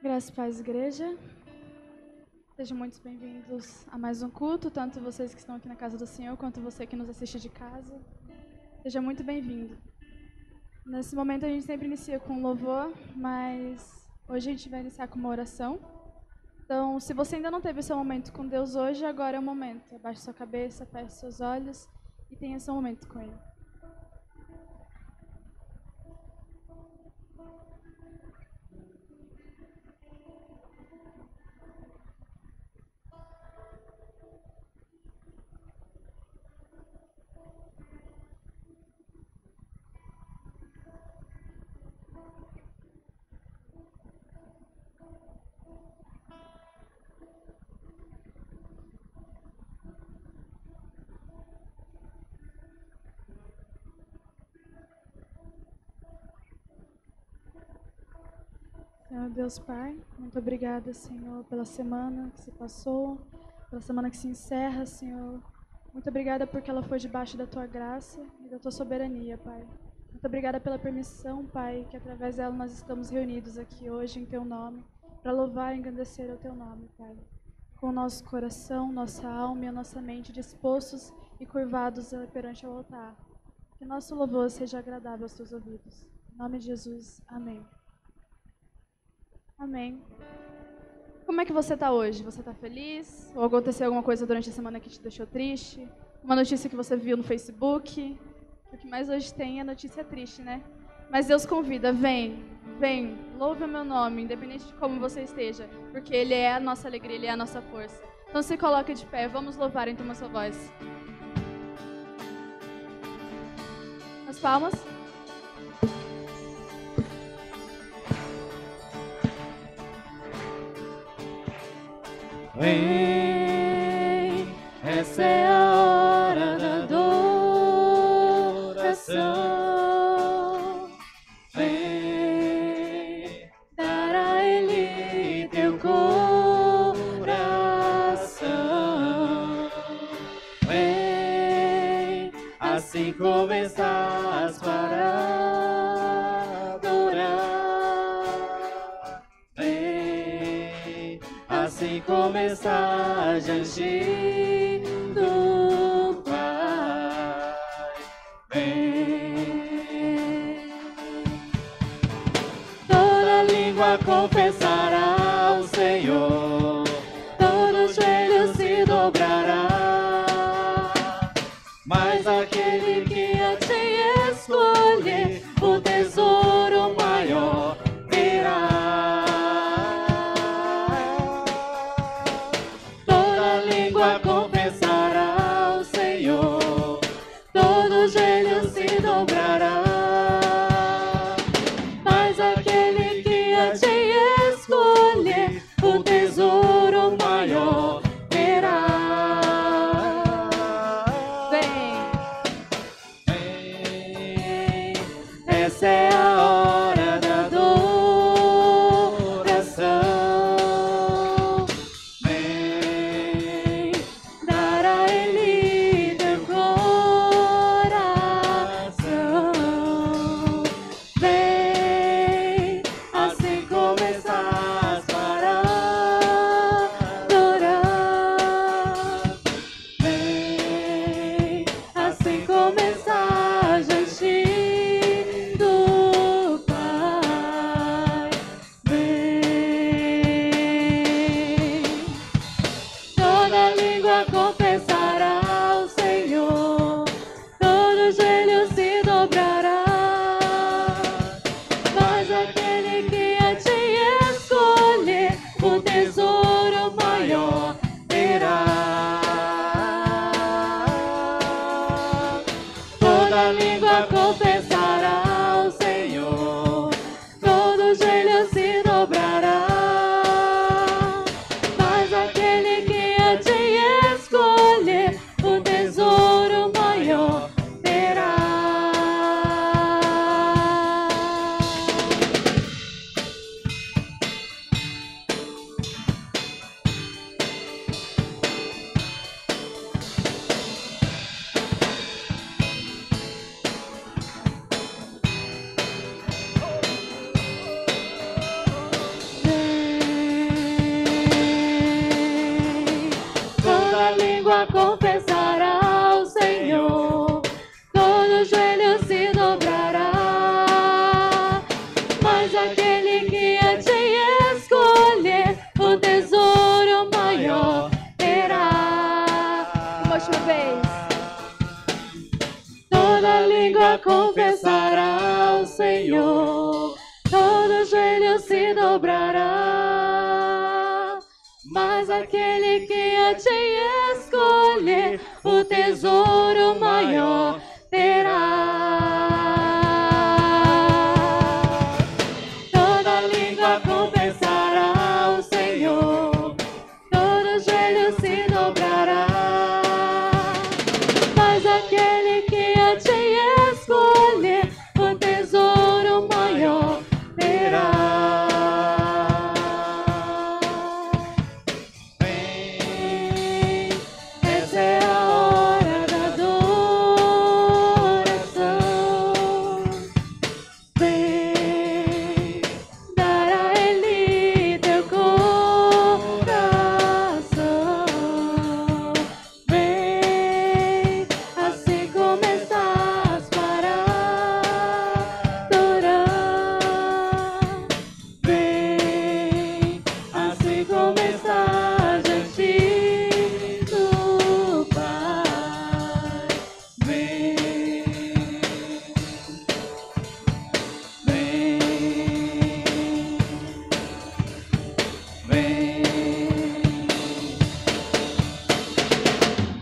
Graças e paz, igreja. Sejam muito bem-vindos a mais um culto, tanto vocês que estão aqui na casa do Senhor, quanto você que nos assiste de casa. Seja muito bem-vindo. Nesse momento a gente sempre inicia com louvor, mas hoje a gente vai iniciar com uma oração. Então, se você ainda não teve seu momento com Deus hoje, agora é o momento. Abaixe sua cabeça, feche seus olhos e tenha seu momento com Ele. Senhor Deus Pai, muito obrigada, Senhor, pela semana que se passou, pela semana que se encerra, Senhor. Muito obrigada porque ela foi debaixo da Tua graça e da Tua soberania, Pai. Muito obrigada pela permissão, Pai, que através dela nós estamos reunidos aqui hoje em Teu nome, para louvar e engrandecer o Teu nome, Pai. Com o nosso coração, nossa alma e a nossa mente dispostos e curvados perante o altar. Que nosso louvor seja agradável aos Teus ouvidos. Em nome de Jesus, amém. Amém. Como é que você está hoje? Você está feliz? Ou aconteceu alguma coisa durante a semana que te deixou triste? Uma notícia que você viu no Facebook? O que mais hoje tem é notícia triste, né? Mas Deus convida, vem, louve o meu nome, independente de como você esteja, porque Ele é a nossa alegria, Ele é a nossa força. Então se coloque de pé, vamos louvar então a sua voz. As palmas. Vem, essa é a hora da adoração. Vem, dar a Ele teu coração. Vem, assim começas para adorar. Vem, assim começar diante do Pai. Vem, toda língua confessará ao Senhor, todo joelho se dobrará, mas aquele que a ti escolher, o tesouro maior terá. Confessará ao Senhor, todo joelho se dobrará, mas aquele que a ti escolher, o tesouro maior terá. Vem, essa é a hora da adoração. Vem, dar a Ele teu coração. Vem, assim começar para adorar. Vem, assim começar diante do Pai. Vem, toda língua confessará ao Senhor, todo joelho se dobrará, mas aquele que a ti escolher, o tesouro maior terá. Toda língua confessará ao Senhor, todo joelho se dobrará, mas aquele que a ti escolher, língua confessará o Senhor, todo joelho se dobrará. Mas aquele que a ti escolher, o tesouro maior terá. Uma última vez. Toda língua confessará o Senhor, todo joelho se dobrará. Mas aquele que a ti escolher, o tesouro maior terá. Toda língua confessará o Senhor, todo joelho se dobrará. Mas aquele que a ti escolher, o tesouro maior terá. Essa é a hora da adoração. Vem dar a Ele teu coração. Vem assim começas para adorar. Vem assim começar diante do Pai. Vem, vem, vem,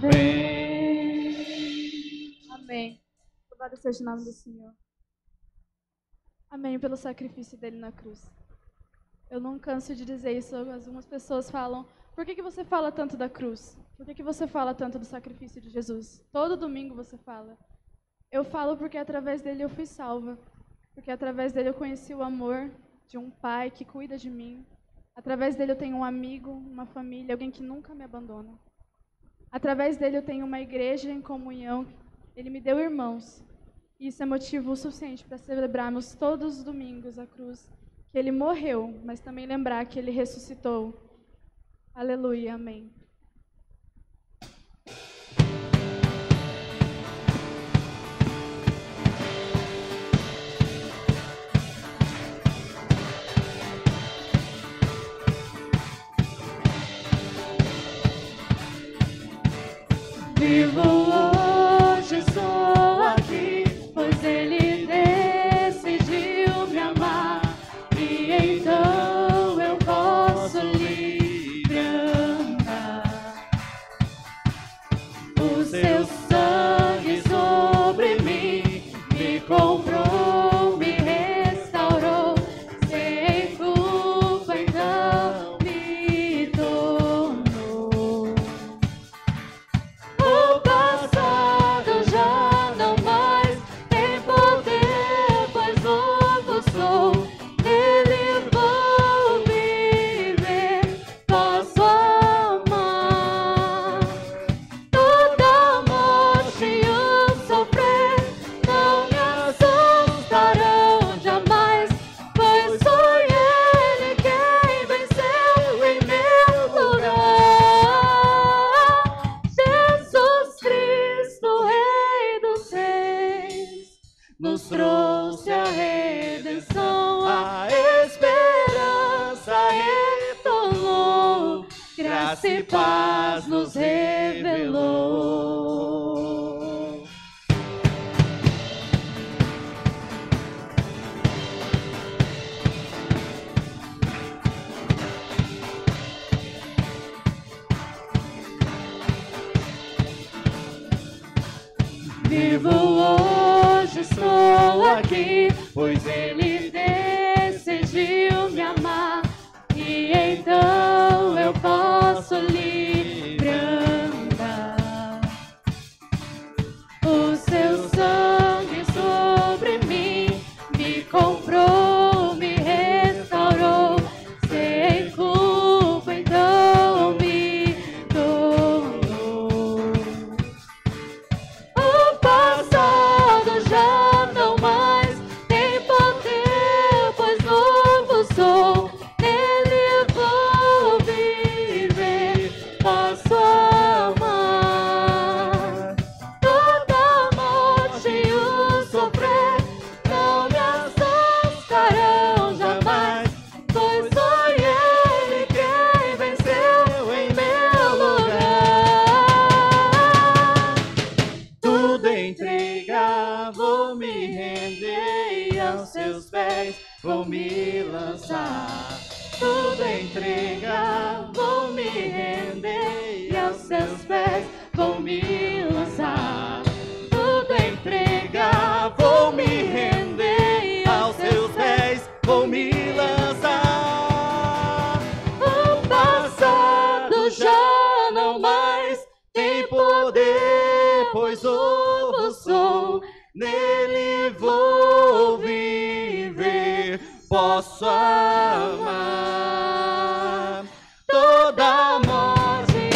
vem. Amém. Louvado seja o nome do Senhor. Amém pelo sacrifício dele na cruz. Eu não canso de dizer isso. Algumas pessoas falam, por que você fala tanto da cruz? Por que você fala tanto do sacrifício de Jesus? Todo domingo você fala. Eu falo porque através dele eu fui salva. Porque através dele eu conheci o amor de um pai que cuida de mim. Através dele eu tenho um amigo, uma família, alguém que nunca me abandona. Através dele eu tenho uma igreja em comunhão. Ele me deu irmãos. E isso é motivo suficiente para celebrarmos todos os domingos a cruz, que ele morreu, mas também lembrar que ele ressuscitou. Aleluia, amém. Vivo hoje, sou aqui, pois Ele decidiu me amar, e então eu posso livre andar. O seu sangue sobre mim me comprou, me restaurou, sem culpa então me tornou. O passado já não mais tem poder, pois novo sou. Nele vou viver, posso amar. Toda morte e o sofrer não me assustarão jamais, pois foi Ele quem venceu em meu lugar. Jesus Cristo, Rei dos Reis, nos trouxe a redenção, a esperança retornou, graça e paz nos revelou. Vivo hoje, estou aqui, pois Ele decidiu me amar, e então eu posso livre andar. O seu sangue sobre mim me comprou, me restaurou, sem culpa então me tornou. O passado já não mais tem poder, pois novo sou. Nele vou viver, vou me lançar, tudo entregar, vou me render e aos seus pés vou me lançar, tudo entregar, vou me render e aos seus pés vou me lançar. O passado já não mais tem poder, pois novo sou, nele vou viver, posso amar. Toda morte e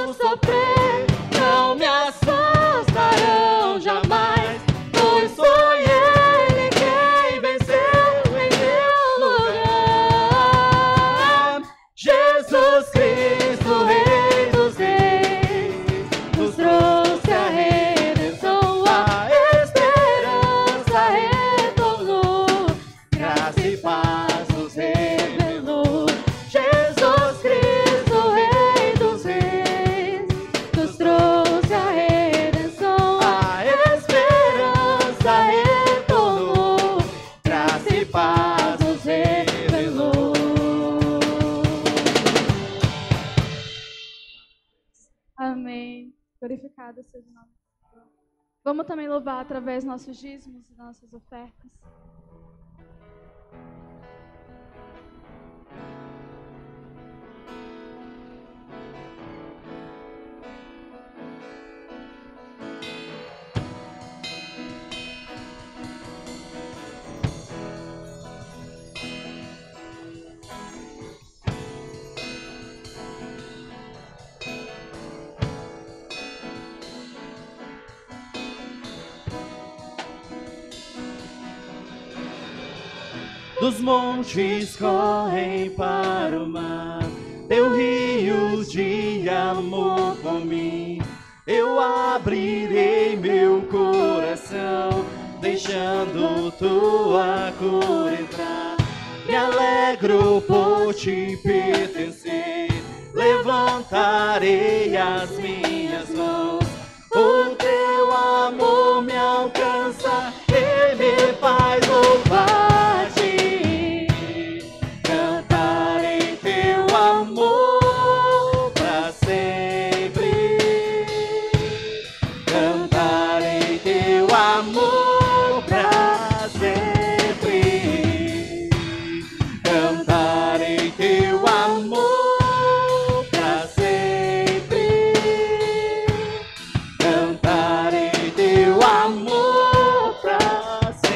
o sofrer não me assustarão jamais, pois foi Ele quem venceu em meu lugar. Jesus Cristo, Rei dos Reis, nos trouxe a redenção, a esperança retornou, graça e paz nos revelou. Jesus Cristo, Rei dos Reis, nos trouxe a redenção, a esperança retornou, graça e paz nos revelou. Amém. Glorificado seja o nome do Senhor. Vamos também louvar através dos nossos dízimos e nossas ofertas. Dos montes correm para o mar, teu rio de amor por mim. Eu abrirei meu coração, deixando tua cor entrar. Me alegro por te pertencer, levantarei as minhas mãos. O teu amor me alcança e me faz louvar-te. Cantarei teu amor pra sempre. Cantarei teu amor pra sempre. Cantarei teu amor pra sempre. Cantarei teu amor pra sempre.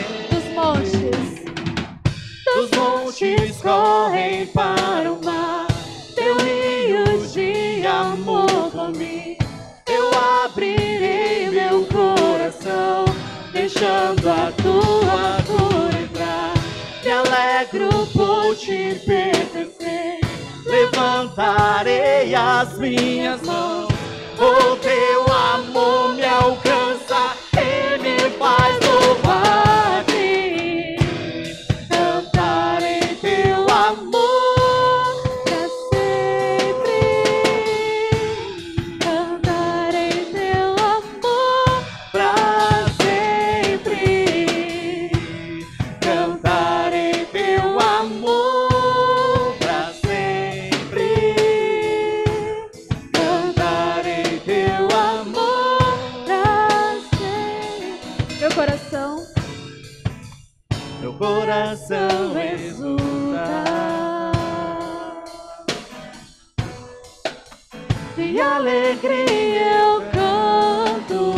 Dos montes correm para o mar, teu rio de amor por mim. Eu abrirei meu coração, deixando a tua cor entrar. Me alegro por te pertencer, levantarei as minhas mãos. O teu amor me alcança e me faz louvar-te. Cantarei teu amor pra sempre. Cantarei teu amor pra sempre. Cantarei teu amor pra sempre. Cantarei teu amor pra sempre. Meu coração exulta, de alegria eu canto.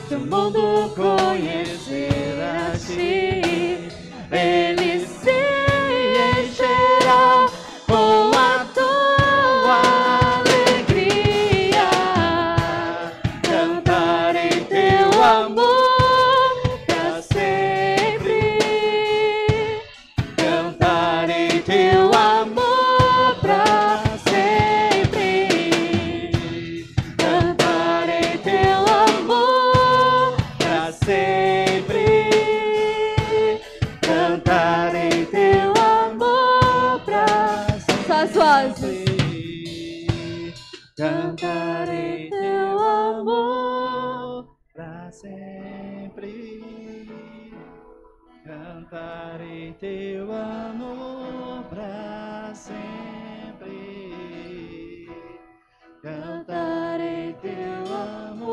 Se o mundo conhecer a ti, ele se encherá com a tua alegria. Cantarei teu amor pra sempre. Cantarei teu amor pra sempre. Cantarei teu amor pra sempre. Cantarei teu amor pra sempre. Cantarei teu amor pra sempre. Cantarei teu amor pra sempre. Cantarei teu amor.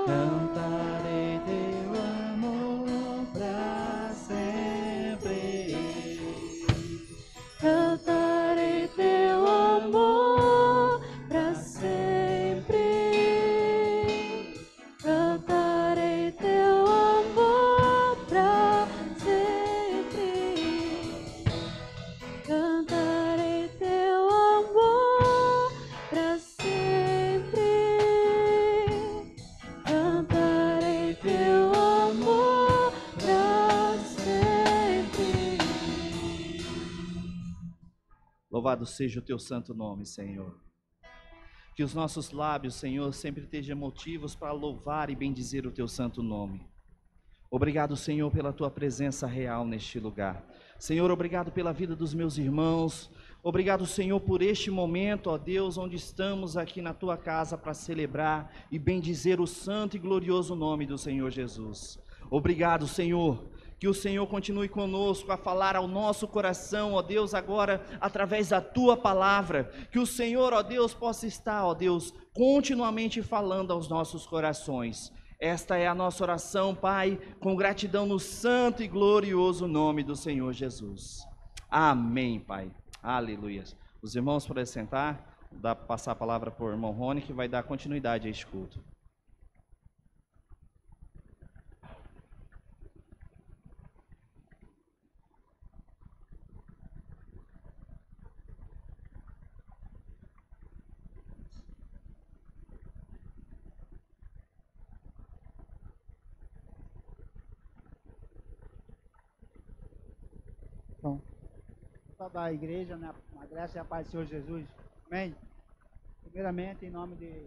Cantarei teu amor pra sempre. Cantarei teu amor pra sempre. Cantarei teu amor pra sempre. Cantarei teu amor pra sempre. Cantarei teu amor pra sempre. Louvado seja o teu santo nome, Senhor. Que os nossos lábios, Senhor, sempre estejam motivos para louvar e bendizer o teu santo nome. Obrigado, Senhor, pela tua presença real neste lugar. Senhor, obrigado pela vida dos meus irmãos. Obrigado, Senhor, por este momento, ó Deus, onde estamos aqui na tua casa para celebrar e bendizer o santo e glorioso nome do Senhor Jesus. Obrigado, Senhor. Que o Senhor continue conosco a falar ao nosso coração, ó Deus, agora através da tua palavra. Que o Senhor, ó Deus, possa estar, ó Deus, continuamente falando aos nossos corações. Esta é a nossa oração, Pai, com gratidão no santo e glorioso nome do Senhor Jesus. Amém, Pai. Aleluia. Os irmãos podem sentar, passar a palavra para o irmão Rony, que vai dar continuidade a este culto. Bom, saudar a igreja, né, a graça e a paz do Senhor Jesus. Amém? Primeiramente, em nome de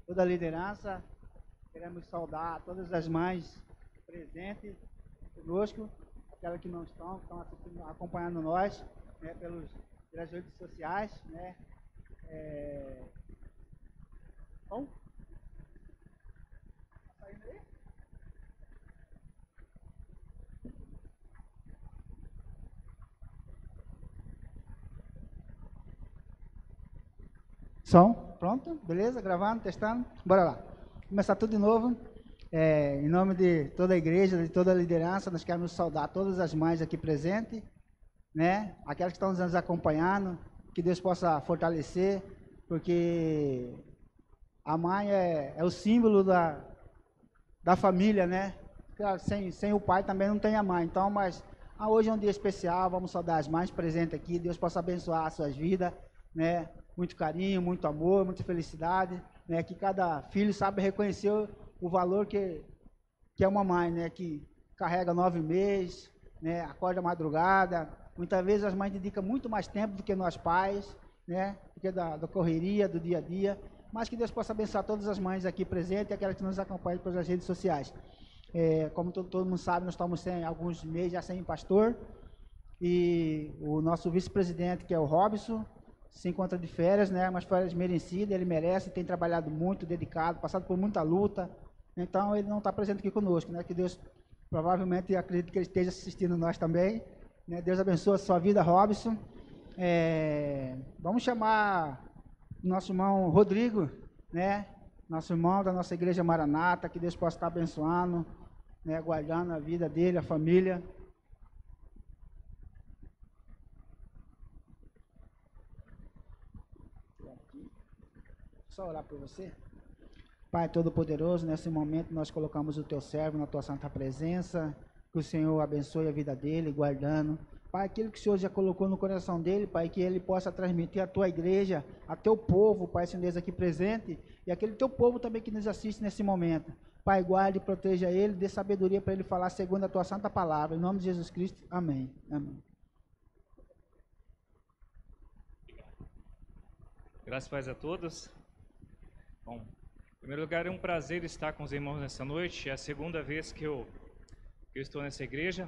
toda a liderança, queremos saudar todas as mães presentes conosco, aquelas que não estão assistindo, acompanhando nós, né, pelas redes sociais, né. Bom? Tá saindo aí? Som, pronto, beleza, gravando, testando, bora lá. Começar tudo de novo. Em nome de toda a igreja, de toda a liderança, nós queremos saudar todas as mães aqui presentes, né? Aquelas que estão nos acompanhando, que Deus possa fortalecer, porque a mãe é o símbolo da família, né? Claro, sem o pai também não tem a mãe. Então, mas hoje é um dia especial, vamos saudar as mães presentes aqui, Deus possa abençoar as suas vidas, né? Muito carinho, muito amor, muita felicidade, né? Que cada filho sabe reconhecer o valor que é uma mãe, né? Que carrega 9 meses, né? Acorda madrugada. Muitas vezes as mães dedicam muito mais tempo do que nós pais, né? Porque da correria, do dia a dia. Mas que Deus possa abençoar todas as mães aqui presentes e aquelas que nos acompanham pelas redes sociais. Como todo mundo sabe, nós estamos alguns meses já sem pastor. E o nosso vice-presidente, que é o Robson, se encontra de férias, né? Mas férias merecidas, ele merece, tem trabalhado muito, dedicado, passado por muita luta. Então ele não está presente aqui conosco, né? Que Deus, provavelmente, acredito que ele esteja assistindo nós também, né? Deus abençoe a sua vida, Robson. Vamos chamar o nosso irmão Rodrigo, né? Nosso irmão da nossa igreja Maranata, que Deus possa estar abençoando, né? Guardando a vida dele, a família. Só orar por você. Pai Todo-Poderoso, nesse momento nós colocamos o teu servo na tua santa presença, que o Senhor abençoe a vida dele, guardando. Pai, aquilo que o Senhor já colocou no coração dele, Pai, que ele possa transmitir à tua igreja, a teu povo, Pai, Senhor Deus aqui presente, e aquele teu povo também que nos assiste nesse momento. Pai, guarde e proteja ele, dê sabedoria para ele falar segundo a tua santa palavra. Em nome de Jesus Cristo, amém. Amém. Graças e paz a todos. Bom, em primeiro lugar, é um prazer estar com os irmãos nessa noite. É a segunda vez que eu estou nessa igreja.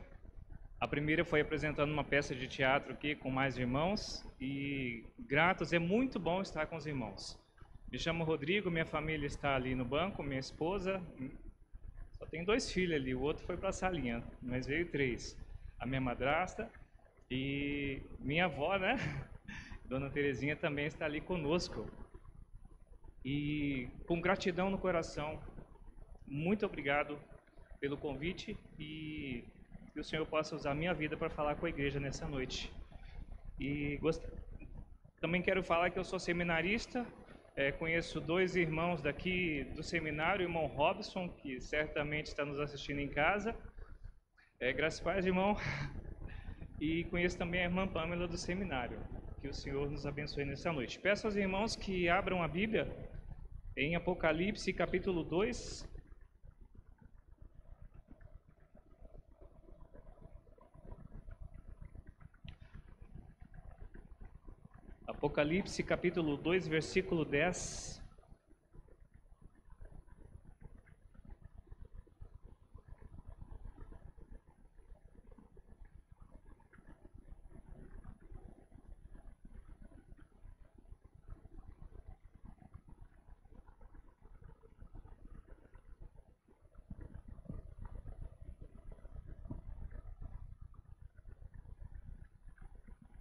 A primeira foi apresentando uma peça de teatro aqui com mais irmãos. E gratos, é muito bom estar com os irmãos. Me chamo Rodrigo, minha família está ali no banco, minha esposa, tenho 2 filhos ali, o outro foi para a salinha, mas veio 3. A minha madrasta e minha avó, né? Dona Terezinha também está ali conosco. E com gratidão no coração, muito obrigado pelo convite e que o Senhor possa usar a minha vida para falar com a igreja nessa noite. E também quero falar que eu sou seminarista, conheço 2 irmãos daqui do seminário, o irmão Robson, que certamente está nos assistindo em casa. Graças a Deus, irmão. E conheço também a irmã Pâmela do seminário. Que o Senhor nos abençoe nessa noite. Peço aos irmãos que abram a Bíblia em Apocalipse, capítulo 2. Apocalipse, capítulo 2, versículo 10.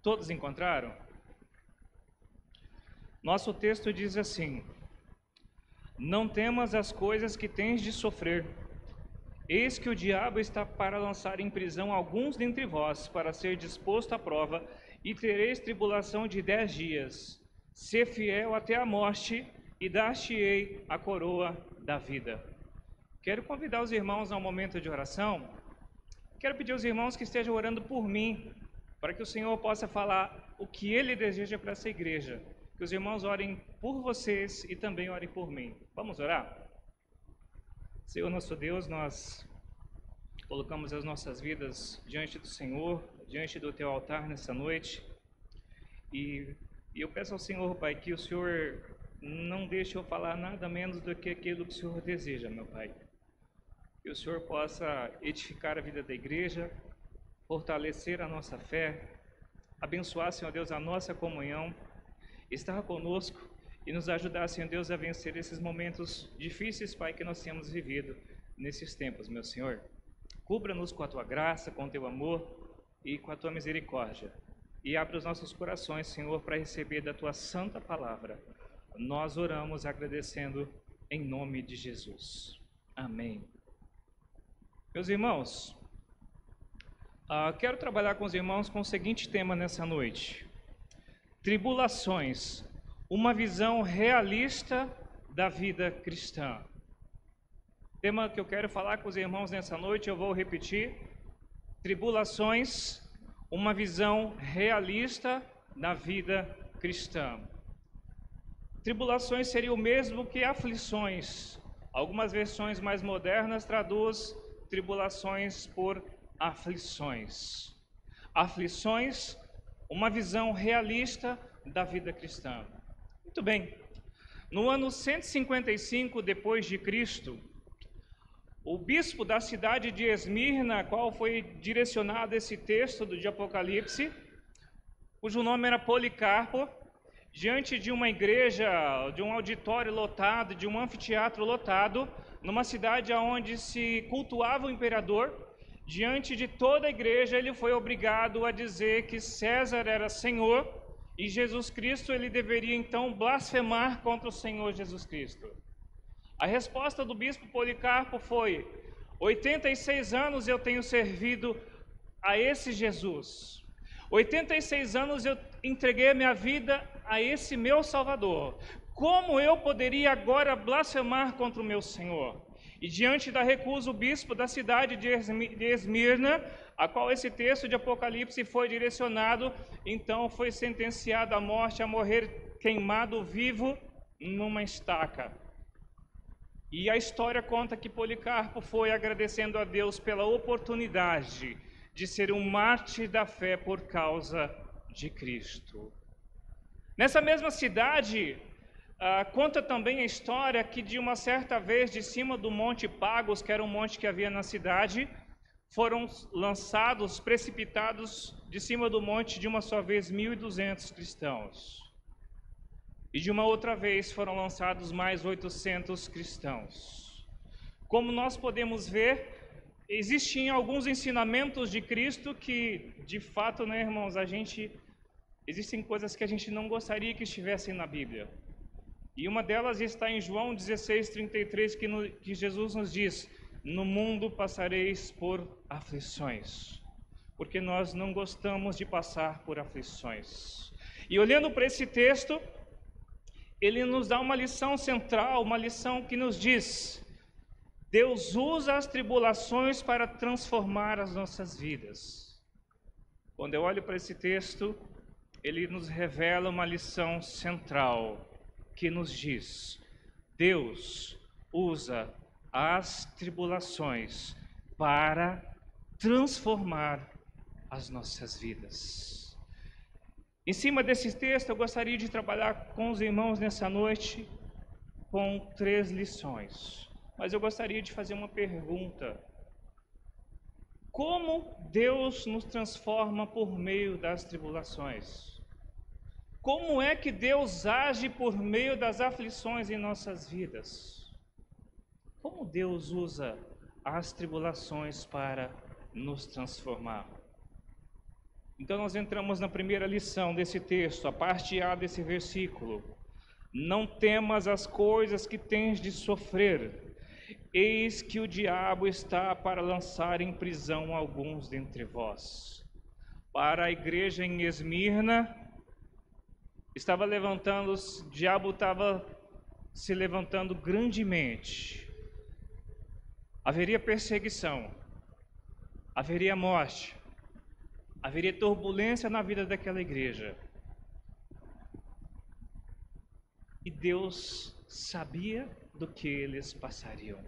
Todos encontraram? Nosso texto diz assim: não temas as coisas que tens de sofrer. Eis que o diabo está para lançar em prisão alguns dentre vós, para ser disposto à prova, e tereis tribulação de 10 dias. Sê fiel até a morte, e dar-te-ei a coroa da vida. Quero convidar os irmãos a um momento de oração. Quero pedir aos irmãos que estejam orando por mim, para que o Senhor possa falar o que Ele deseja para essa igreja. Que os irmãos orem por vocês e também orem por mim. Vamos orar? Senhor nosso Deus, nós colocamos as nossas vidas diante do Senhor, diante do Teu altar nessa noite. E eu peço ao Senhor, Pai, que o Senhor não deixe eu falar nada menos do que aquilo que o Senhor deseja, meu Pai. Que o Senhor possa edificar a vida da igreja, fortalecer a nossa fé, abençoar, Senhor Deus, a nossa comunhão, estar conosco e nos ajudar, Senhor Deus, a vencer esses momentos difíceis, Pai, que nós temos vivido nesses tempos, meu Senhor. Cubra-nos com a Tua graça, com o Teu amor e com a Tua misericórdia. E abra os nossos corações, Senhor, para receber da Tua santa palavra. Nós oramos agradecendo em nome de Jesus. Amém. Meus irmãos, quero trabalhar com os irmãos com o seguinte tema nessa noite: tribulações, uma visão realista da vida cristã. Tema que eu quero falar com os irmãos nessa noite, eu vou repetir: tribulações, uma visão realista da vida cristã. Tribulações seria o mesmo que aflições. Algumas versões mais modernas traduz tribulações por aflições. Aflições, uma visão realista da vida cristã. Muito bem. No ano 155 depois de Cristo, o bispo da cidade de Esmirna, a qual foi direcionado esse texto de Apocalipse, cujo nome era Policarpo, diante de uma igreja, de um auditório lotado, de um anfiteatro lotado, numa cidade onde se cultuava o imperador, diante de toda a igreja, ele foi obrigado a dizer que César era Senhor e Jesus Cristo, ele deveria então blasfemar contra o Senhor Jesus Cristo. A resposta do bispo Policarpo foi: 86 anos eu tenho servido a esse Jesus. 86 anos eu entreguei a minha vida a esse meu Salvador. Como eu poderia agora blasfemar contra o meu Senhor? E diante da recusa, o bispo da cidade de Esmirna, a qual esse texto de Apocalipse foi direcionado, então foi sentenciado à morte, a morrer queimado vivo numa estaca. E a história conta que Policarpo foi agradecendo a Deus pela oportunidade de ser um mártir da fé por causa de Cristo. Nessa mesma cidade, conta também a história que de uma certa vez, de cima do Monte Pagos, que era um monte que havia na cidade, foram lançados, precipitados de cima do monte de uma só vez 1.200 cristãos. E de uma outra vez foram lançados mais 800 cristãos. como nós podemos ver, existem alguns ensinamentos de Cristo que, de fato, né, irmãos, existem coisas que a gente não gostaria que estivessem na Bíblia. E uma delas está em João 16:33, que Jesus nos diz: no mundo passareis por aflições, porque nós não gostamos de passar por aflições. E olhando para esse texto, ele nos dá uma lição central, uma lição que nos diz: Deus usa as tribulações para transformar as nossas vidas. Quando eu olho para esse texto, ele nos revela uma lição central, que nos diz: Deus usa as tribulações para transformar as nossas vidas. Em cima desse texto, eu gostaria de trabalhar com os irmãos nessa noite com 3 lições. Mas eu gostaria de fazer uma pergunta: como Deus nos transforma por meio das tribulações? Como é que Deus age por meio das aflições em nossas vidas? Como Deus usa as tribulações para nos transformar? Então nós entramos na primeira lição desse texto, a parte A desse versículo. Não temas as coisas que tens de sofrer, eis que o diabo está para lançar em prisão alguns dentre vós. Para a igreja em Esmirna, o diabo estava se levantando grandemente. Haveria perseguição, haveria morte, haveria turbulência na vida daquela igreja. E Deus sabia do que eles passariam.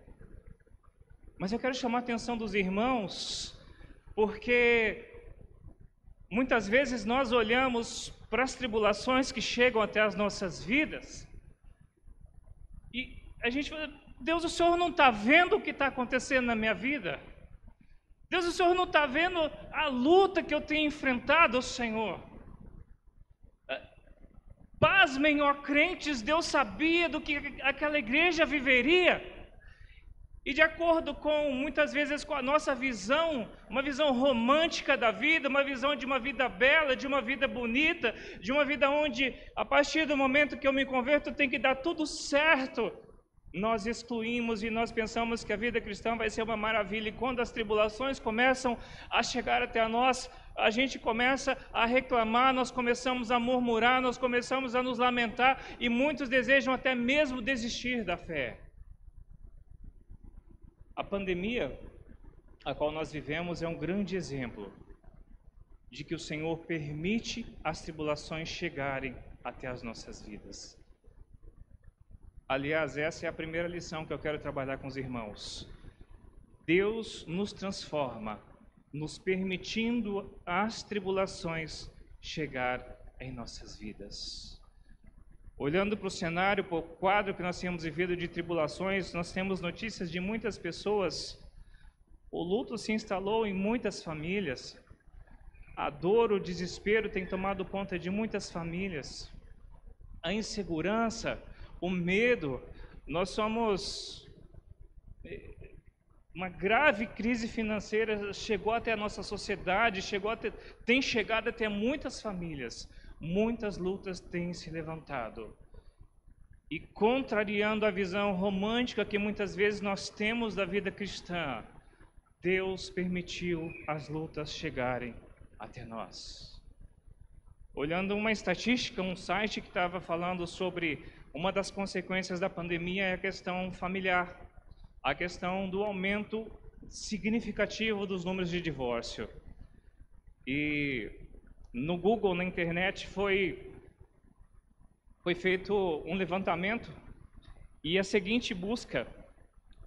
Mas eu quero chamar a atenção dos irmãos, porque muitas vezes nós olhamos para as tribulações que chegam até as nossas vidas e a gente fala: Deus, o Senhor não está vendo o que está acontecendo na minha vida? Deus, o Senhor não está vendo a luta que eu tenho enfrentado, Senhor? Pasmem, ó crentes, Deus sabia do que aquela igreja viveria. E de acordo com, muitas vezes, com a nossa visão, uma visão romântica da vida, uma visão de uma vida bela, de uma vida bonita, de uma vida onde, a partir do momento que eu me converto, tem que dar tudo certo, nós excluímos e nós pensamos que a vida cristã vai ser uma maravilha. E quando as tribulações começam a chegar até nós, a gente começa a reclamar, nós começamos a murmurar, nós começamos a nos lamentar e muitos desejam até mesmo desistir da fé. A pandemia a qual nós vivemos é um grande exemplo de que o Senhor permite as tribulações chegarem até as nossas vidas. Aliás, essa é a primeira lição que eu quero trabalhar com os irmãos. Deus nos transforma, nos permitindo as tribulações chegar em nossas vidas. Olhando para o cenário, para o quadro que nós temos vivido de tribulações, nós temos notícias de muitas pessoas. O luto se instalou em muitas famílias. A dor, o desespero tem tomado conta de muitas famílias. A insegurança, o medo, nós somos... Uma grave crise financeira chegou até a nossa sociedade, tem chegado até muitas famílias. Muitas lutas têm se levantado. E contrariando a visão romântica que muitas vezes nós temos da vida cristã, Deus permitiu as lutas chegarem até nós. Olhando uma estatística, um site que estava falando sobre uma das consequências da pandemia é a questão familiar, a questão do aumento significativo dos números de divórcio. E no Google, na internet, foi feito um levantamento e a seguinte busca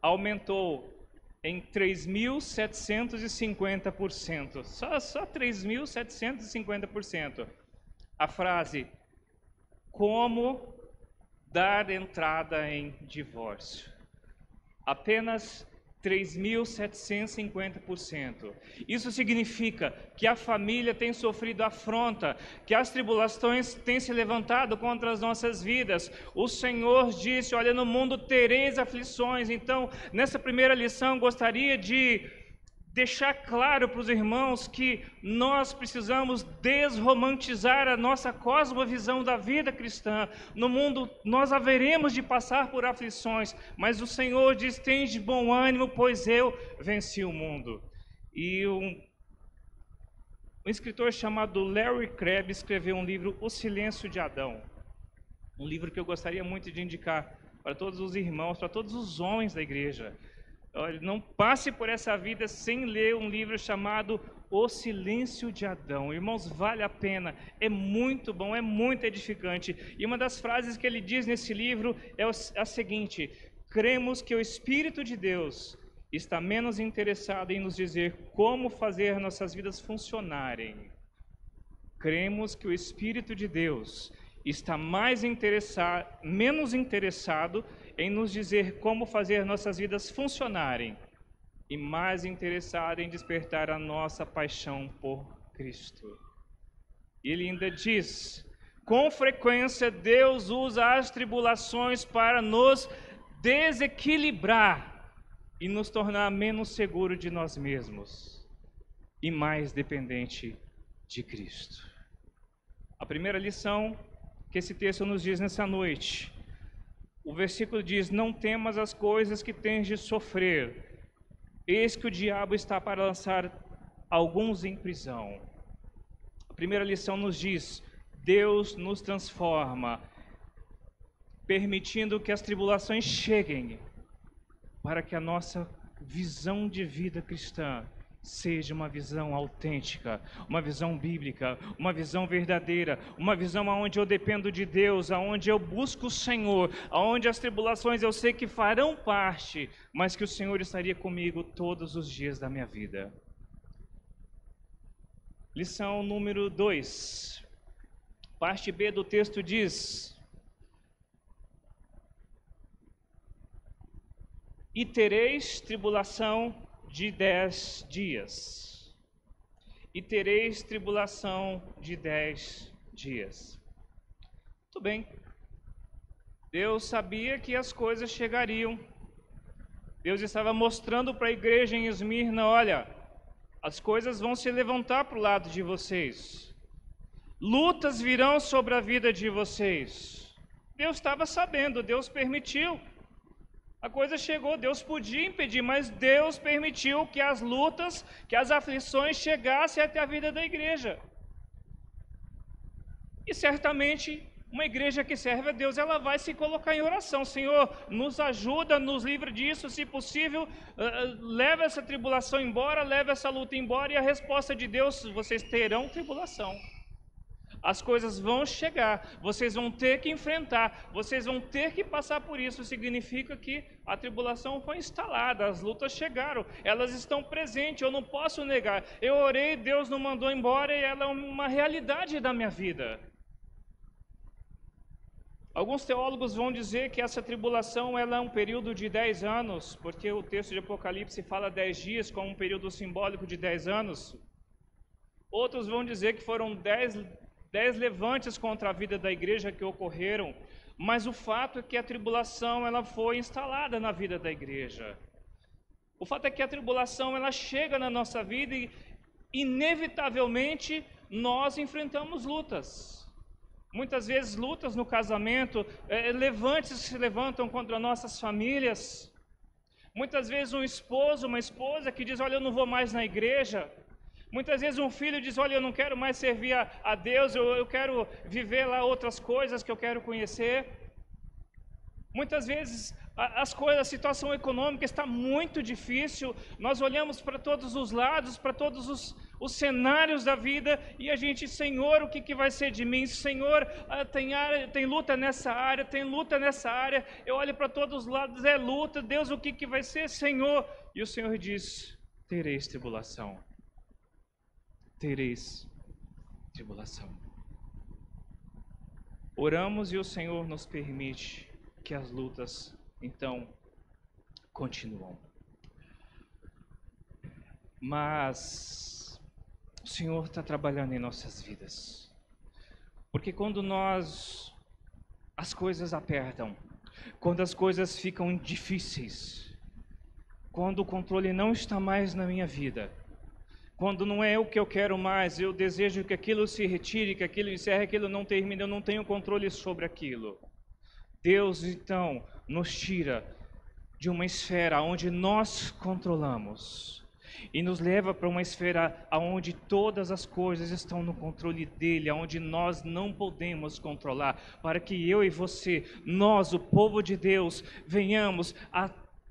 aumentou em 3.750%. Só 3.750%. A frase: como dar entrada em divórcio. Apenas 3.750%. Isso significa que a família tem sofrido afronta, que as tribulações têm se levantado contra as nossas vidas. O Senhor disse, olha, no mundo tereis aflições. Então, nessa primeira lição, gostaria de deixar claro para os irmãos que nós precisamos desromantizar a nossa cosmovisão da vida cristã. No mundo nós haveremos de passar por aflições, mas o Senhor diz, tende bom ânimo, pois eu venci o mundo. E um escritor chamado Larry Crabb escreveu um livro, O Silêncio de Adão. Um livro que eu gostaria muito de indicar para todos os irmãos, para todos os homens da igreja. Olha, não passe por essa vida sem ler um livro chamado O Silêncio de Adão. Irmãos, vale a pena, é muito bom, é muito edificante. E uma das frases que ele diz nesse livro é a seguinte: cremos que o Espírito de Deus está menos interessado em nos dizer como fazer nossas vidas funcionarem. Cremos que o Espírito de Deus está menos interessado em nos dizer como fazer nossas vidas funcionarem e mais interessado em despertar a nossa paixão por Cristo. Ele ainda diz, com frequência Deus usa as tribulações para nos desequilibrar e nos tornar menos seguros de nós mesmos e mais dependente de Cristo. A primeira lição que esse texto nos diz nessa noite, o versículo diz, não temas as coisas que tens de sofrer, eis que o diabo está para lançar alguns em prisão. A primeira lição nos diz, Deus nos transforma, permitindo que as tribulações cheguem, para que a nossa visão de vida cristã seja uma visão autêntica, uma visão bíblica, uma visão verdadeira, uma visão onde eu dependo de Deus, onde eu busco o Senhor, onde as tribulações eu sei que farão parte, mas que o Senhor estaria comigo todos os dias da minha vida. Lição número 2, parte B do texto diz, e tereis tribulação de 10 dias. E tereis tribulação de 10 dias. Muito bem. Deus sabia que as coisas chegariam. Deus estava mostrando para a igreja em Esmirna, olha, as coisas vão se levantar para o lado de vocês. Lutas virão sobre a vida de vocês. Deus estava sabendo, Deus permitiu. A coisa chegou, Deus podia impedir, mas Deus permitiu que as lutas, que as aflições chegassem até a vida da igreja. E certamente, uma igreja que serve a Deus, ela vai se colocar em oração. Senhor, nos ajuda, nos livra disso, se possível, leva essa tribulação embora, leva essa luta embora. E a resposta de Deus, vocês terão tribulação. As coisas vão chegar, vocês vão ter que enfrentar, vocês vão ter que passar por isso. Significa que a tribulação foi instalada, as lutas chegaram, elas estão presentes, eu não posso negar. Eu orei, Deus não mandou embora e ela é uma realidade da minha vida. Alguns teólogos vão dizer que essa tribulação ela é um período de 10 anos, porque o texto de Apocalipse fala 10 dias como um período simbólico de 10 anos. Outros vão dizer que foram 10 levantes contra a vida da igreja que ocorreram, mas o fato é que a tribulação ela foi instalada na vida da igreja. O fato é que a tribulação ela chega na nossa vida e inevitavelmente nós enfrentamos lutas. Muitas vezes lutas no casamento, levantes se levantam contra nossas famílias. Muitas vezes um esposo, uma esposa que diz, olha, eu não vou mais na igreja. Muitas vezes um filho diz, olha, eu não quero mais servir a Deus, eu quero viver lá outras coisas que eu quero conhecer. Muitas vezes a situação econômica está muito difícil, nós olhamos para todos os lados, para todos os cenários da vida, e a gente, Senhor, o que vai ser de mim? Senhor, tem luta nessa área, tem luta nessa área, eu olho para todos os lados, é luta, Deus, o que vai ser, Senhor? E o Senhor diz, tereis tribulação. Tereis tribulação. Oramos e o Senhor nos permite que as lutas, então, continuam. mas o Senhor está trabalhando em nossas vidas. Porque quando as coisas apertam, quando as coisas ficam difíceis, quando o controle não está mais na minha vida, quando não é o que eu quero mais, eu desejo que aquilo se retire, que aquilo encerre, que aquilo não termine, eu não tenho controle sobre aquilo. Deus então nos tira de uma esfera onde nós controlamos e nos leva para uma esfera onde todas as coisas estão no controle dele, onde nós não podemos controlar, para que eu e você, nós, o povo de Deus, venhamos a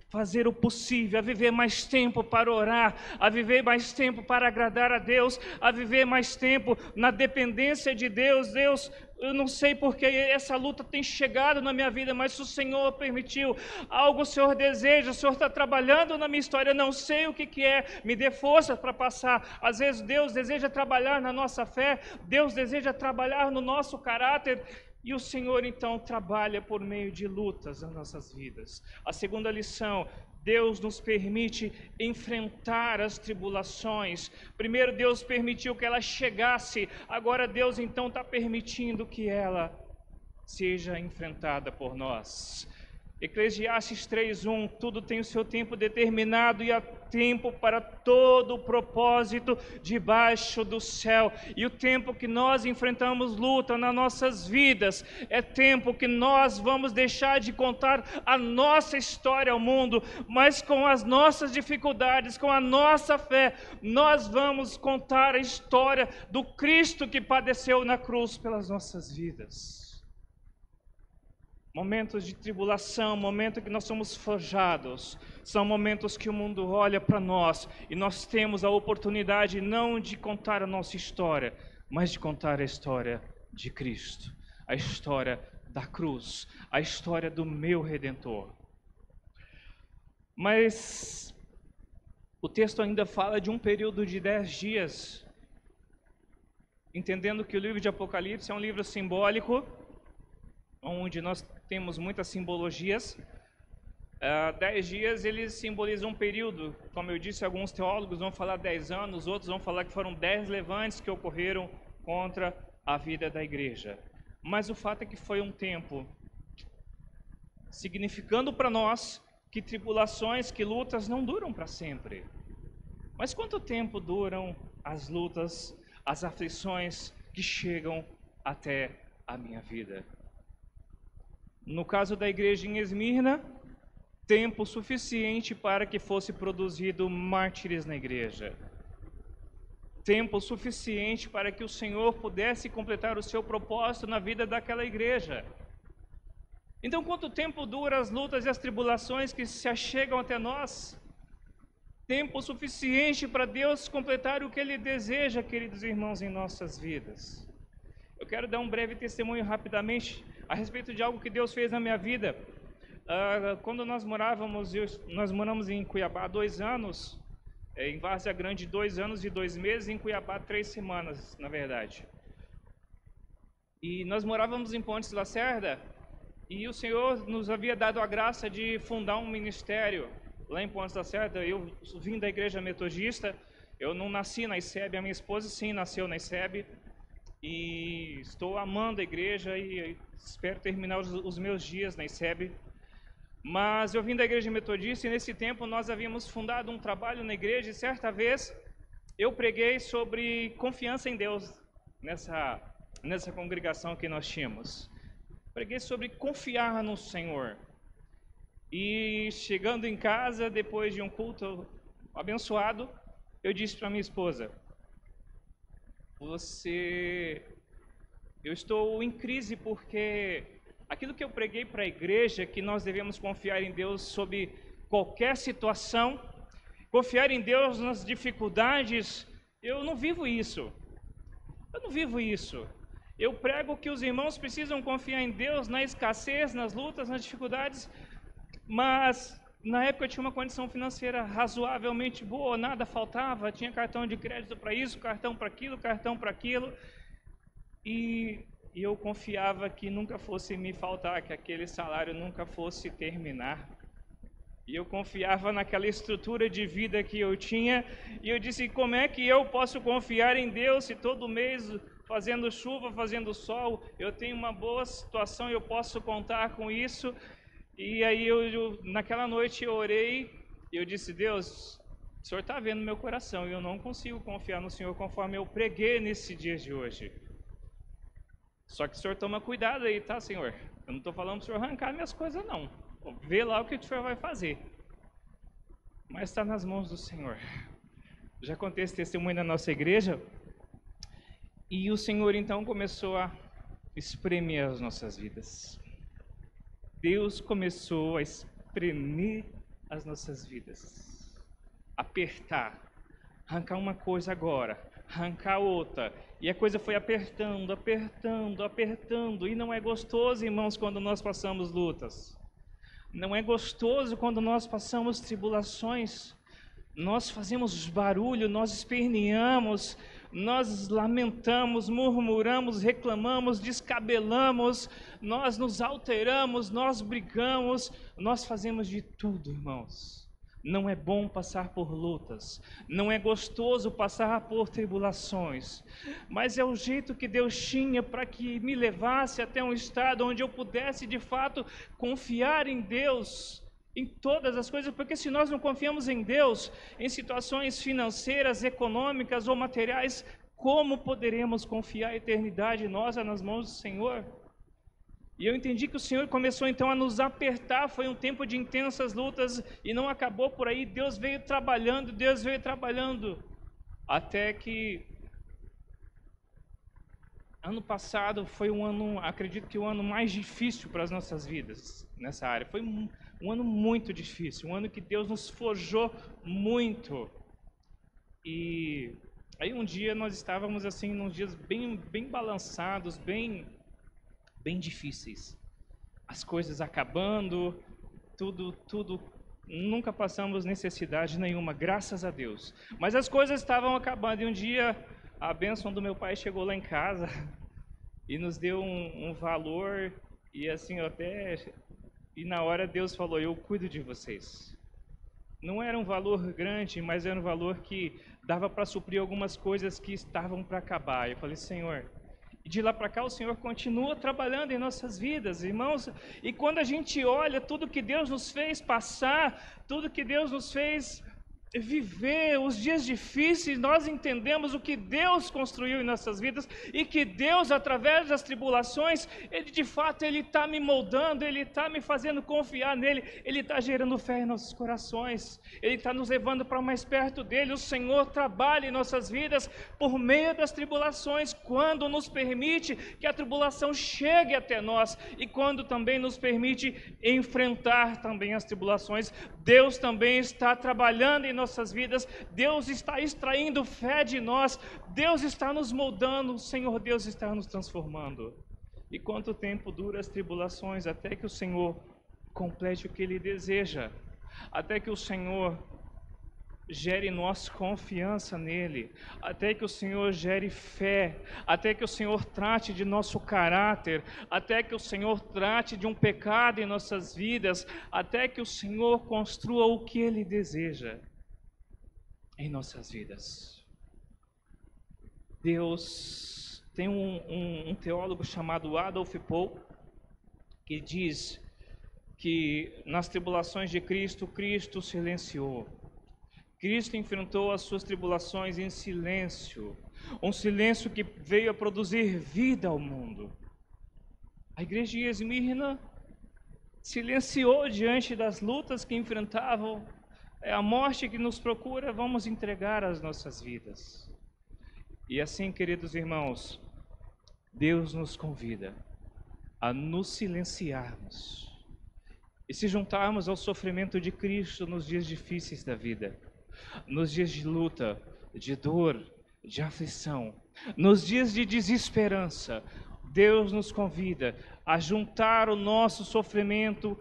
fazer o possível, a viver mais tempo para orar, a viver mais tempo para agradar a Deus, a viver mais tempo na dependência de Deus. Deus, eu não sei porque essa luta tem chegado na minha vida, mas se o Senhor permitiu, algo o Senhor deseja, o Senhor está trabalhando na minha história, eu não sei o que é, me dê força para passar. Às vezes Deus deseja trabalhar na nossa fé, Deus deseja trabalhar no nosso caráter, e o Senhor então trabalha por meio de lutas nas nossas vidas. A segunda lição: Deus nos permite enfrentar as tribulações. Primeiro Deus permitiu que ela chegasse, agora Deus então está permitindo que ela seja enfrentada por nós. Eclesiastes 3:1, tudo tem o seu tempo determinado e há tempo para todo o propósito debaixo do céu. E o tempo que nós enfrentamos luta nas nossas vidas é tempo que nós vamos deixar de contar a nossa história ao mundo, mas com as nossas dificuldades, com a nossa fé, nós vamos contar a história do Cristo que padeceu na cruz pelas nossas vidas. Momentos de tribulação, momentos que nós somos forjados, são momentos que o mundo olha para nós e nós temos a oportunidade não de contar a nossa história, mas de contar a história de Cristo, a história da cruz, a história do meu Redentor. Mas o texto ainda fala de um período de 10 dias, entendendo que o livro de Apocalipse é um livro simbólico, onde nós temos muitas simbologias. 10 dias eles simbolizam um período, como eu disse, alguns teólogos vão falar 10 anos, outros vão falar que foram 10 levantes que ocorreram contra a vida da igreja. Mas o fato é que foi um tempo, significando para nós que tribulações, que lutas não duram para sempre. Mas quanto tempo duram as lutas, as aflições que chegam até a minha vida? No caso da igreja em Esmirna, tempo suficiente para que fosse produzido mártires na igreja. Tempo suficiente para que o Senhor pudesse completar o seu propósito na vida daquela igreja. Então, quanto tempo duram as lutas e as tribulações que se achegam até nós? Tempo suficiente para Deus completar o que Ele deseja, queridos irmãos, em nossas vidas. Eu quero dar um breve testemunho rapidamente a respeito de algo que Deus fez na minha vida. Quando nós moramos em Cuiabá há 2 anos, em Várzea Grande 2 anos e 2 meses, em Cuiabá 3 semanas, na verdade. E nós morávamos em Pontes Lacerda, e o Senhor nos havia dado a graça de fundar um ministério lá em Pontes Lacerda. Eu vim da igreja metodista, eu não nasci na ICEB, a minha esposa sim nasceu na ICEB, e estou amando a igreja e espero terminar os meus dias na ICEB. Mas eu vim da igreja metodista e nesse tempo nós havíamos fundado um trabalho na igreja e certa vez eu preguei sobre confiança em Deus nessa congregação que nós tínhamos. Preguei sobre confiar no Senhor. E chegando em casa, depois de um culto abençoado, eu disse para minha esposa: eu estou em crise porque aquilo que eu preguei para a igreja, que nós devemos confiar em Deus sob qualquer situação, confiar em Deus nas dificuldades, eu não vivo isso. Eu prego que os irmãos precisam confiar em Deus na escassez, nas lutas, nas dificuldades, mas na época eu tinha uma condição financeira razoavelmente boa, nada faltava, tinha cartão de crédito para isso, cartão para aquilo, e eu confiava que nunca fosse me faltar, que aquele salário nunca fosse terminar. E eu confiava naquela estrutura de vida que eu tinha. E eu disse, como é que eu posso confiar em Deus se todo mês, fazendo chuva, fazendo sol, eu tenho uma boa situação, eu posso contar com isso? E aí, naquela noite, eu orei e eu disse, Deus, o Senhor está vendo meu coração e eu não consigo confiar no Senhor conforme eu preguei nesse dia de hoje. Só que o Senhor toma cuidado aí, tá, Senhor? Eu não estou falando para o Senhor arrancar minhas coisas, não. Vê lá o que o Senhor vai fazer. Mas está nas mãos do Senhor. Já contei esse testemunho na nossa igreja. E o Senhor então começou a espremer as nossas vidas. Deus começou a espremer as nossas vidas. Apertar. Arrancar uma coisa agora. Arrancar outra. E a coisa foi apertando, apertando, apertando. E não é gostoso, irmãos, quando nós passamos lutas. Não é gostoso quando nós passamos tribulações. Nós fazemos barulho, nós esperneamos, nós lamentamos, murmuramos, reclamamos, descabelamos, nós nos alteramos, nós brigamos, nós fazemos de tudo, irmãos. Não é bom passar por lutas, não é gostoso passar por tribulações, mas é o jeito que Deus tinha para que me levasse até um estado onde eu pudesse de fato confiar em Deus em todas as coisas, porque se nós não confiamos em Deus, em situações financeiras, econômicas ou materiais, como poderemos confiar a eternidade nossa nas mãos do Senhor? E eu entendi que o Senhor começou então a nos apertar, foi um tempo de intensas lutas e não acabou por aí, Deus veio trabalhando, até que ano passado foi um ano, acredito que o ano mais difícil para as nossas vidas nessa área, foi um ano muito difícil, um ano que Deus nos forjou muito. E aí um dia nós estávamos assim, nos dias bem balançados, bem difíceis. As coisas acabando, tudo, nunca passamos necessidade nenhuma, graças a Deus. Mas as coisas estavam acabando e um dia a bênção do meu pai chegou lá em casa e nos deu um valor e assim e na hora Deus falou, eu cuido de vocês. Não era um valor grande, mas era um valor que dava para suprir algumas coisas que estavam para acabar. Eu falei, Senhor, e de lá para cá o Senhor continua trabalhando em nossas vidas, irmãos. E quando a gente olha tudo que Deus nos fez passar, tudo que Deus nos fez viver, os dias difíceis, nós entendemos o que Deus construiu em nossas vidas e que Deus, através das tribulações, Ele de fato, Ele está me moldando, Ele está me fazendo confiar nele, Ele está gerando fé em nossos corações, Ele está nos levando para mais perto dEle. O Senhor trabalha em nossas vidas por meio das tribulações, quando nos permite que a tribulação chegue até nós e quando também nos permite enfrentar também as tribulações. Deus também está trabalhando em nossas vidas, Deus está extraindo fé de nós, Deus está nos moldando, o Senhor Deus está nos transformando. E quanto tempo dura as tribulações? Até que o Senhor complete o que Ele deseja, até que o Senhor gere em nós confiança nele, até que o Senhor gere fé, até que o Senhor trate de nosso caráter, até que o Senhor trate de um pecado em nossas vidas, até que o Senhor construa o que Ele deseja em nossas vidas. Deus tem um teólogo chamado Adolf Paul, que diz que nas tribulações de Cristo, Cristo silenciou. Cristo enfrentou as suas tribulações em silêncio, um silêncio que veio a produzir vida ao mundo. A igreja de Esmirna silenciou diante das lutas que enfrentavam, a morte que nos procura, vamos entregar as nossas vidas. E assim, queridos irmãos, Deus nos convida a nos silenciarmos e se juntarmos ao sofrimento de Cristo nos dias difíceis da vida, nos dias de luta, de dor, de aflição, nos dias de desesperança. Deus nos convida a juntar o nosso sofrimento